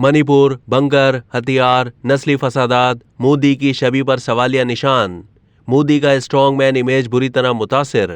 Manipur, bunker, हथियार, नस्ली फसादात, मोदी की छवि पर सवालिया निशान। मोदी का स्ट्रॉन्ग मैन इमेज बुरी तरह मुतासिर।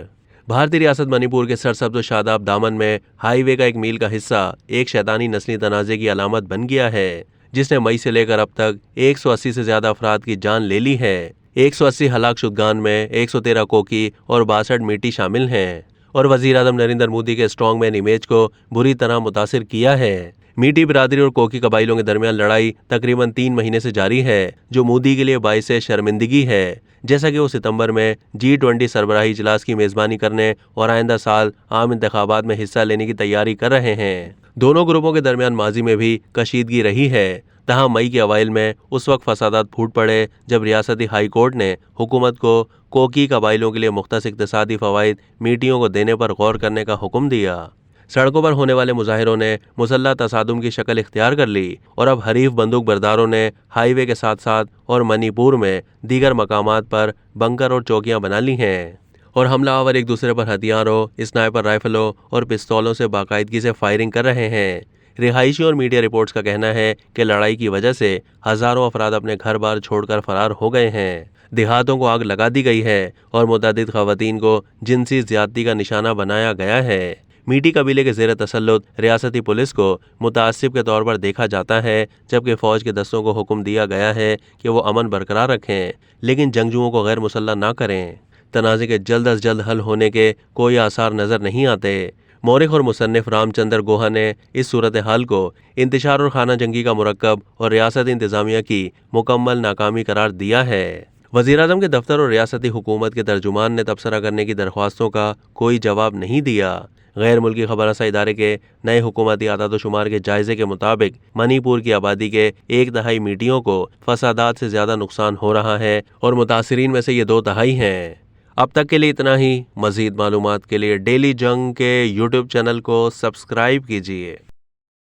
भारतीय रियासत मणिपुर के सरसब्ज शादाब दामन में हाईवे का एक मील का हिस्सा एक शैतानी नस्ली तनाजे की अलामत बन गया है, जिसने मई से लेकर अब तक 180 से ज्यादा अफराद की जान ले ली है। 180 हलाकशुदगान में 113 कोकी और 62 मीटी शामिल हैं और वजीर आजम नरेंद्र मोदी के स्ट्रॉन्ग मैन इमेज को बुरी तरह मुतासिर किया है। मीटी बिरादरी और कोकी कबाइलों के दरमियान लड़ाई तकरीबन 3 महीने से जारी है, जो मोदी के लिए बाइस शर्मिंदगी है, जैसा कि वो सितंबर में G20 सरबराही इजलास की मेजबानी करने और आइंदा साल आम इंतखाबात में हिस्सा लेने की तैयारी कर रहे हैं। दोनों ग्रुपों के दरमियान माजी में भी कशीदगी रही है। तहाँ मई के अवाइल में उस वक्त फसादात फूट पड़े जब रियासती हाई कोर्ट ने हुकूमत को कोकी कबाइलों के लिए मुख्तस इक्तसादी फवाइद मीटियों को देने पर गौर करने का हुक्म दिया। सड़कों पर होने वाले मुजाहिरों ने मुसल्लह तसादुम की शक्ल इख्तियार कर ली और अब हरीफ बंदूक बरदारों ने हाईवे के साथ साथ और मणिपुर में दीगर मकामात पर बंकर और चौकियां बना ली हैं और हमलावर एक दूसरे पर हथियारों, स्नाइपर राइफलों और पिस्तौलों से बाकायदगी से फायरिंग कर रहे हैं। रिहायशी और मीडिया रिपोर्ट्स का कहना है कि लड़ाई की वजह से हजारों अफराद अपने घर बार छोड़कर फरार हो गए हैं। देहातों को आग लगा दी गई है और मुतअद्दिद खवातीन को जिनसी ज्यादती का निशाना बनाया गया है। मीटी कबीले के जेर तसल्लुत रियासती पुलिस को मुतासिब के तौर पर देखा जाता है, जबकि फौज के दस्तों को हुक्म दिया गया है कि वो अमन बरकरार रखें, लेकिन जंगजुओं को गैर मुसल्लह ना करें। तनाज़े के जल्द अज जल्द हल होने के कोई आसार नजर नहीं आते। मौरिख और मुसन्निफ रामचंद्र गोहा ने इस सूरत हाल को इंतशार और खाना जंगी का मुरक्कब और रियासती इंतजामिया की मुकम्मल नाकामी करार दिया है। वज़ीर-ए-आज़म के दफ्तर और रियासती हुकूमत के तर्जुमान ने तबसरा करने की दरख्वास्तों का कोई जवाब नहीं दिया। गैर मुल्की खबरसा इदारे के नए हुकूमती आदाद-ओ-शुमार के जायजे के मुताबिक मणिपुर की आबादी के 1/3 मीटियों को फसादात से ज्यादा नुकसान हो रहा है और मुतासिरीन में से ये 2/3 हैं। अब तक के लिए इतना ही। मजीद मालूमात के लिए डेली जंग के YouTube चैनल को सब्सक्राइब कीजिए।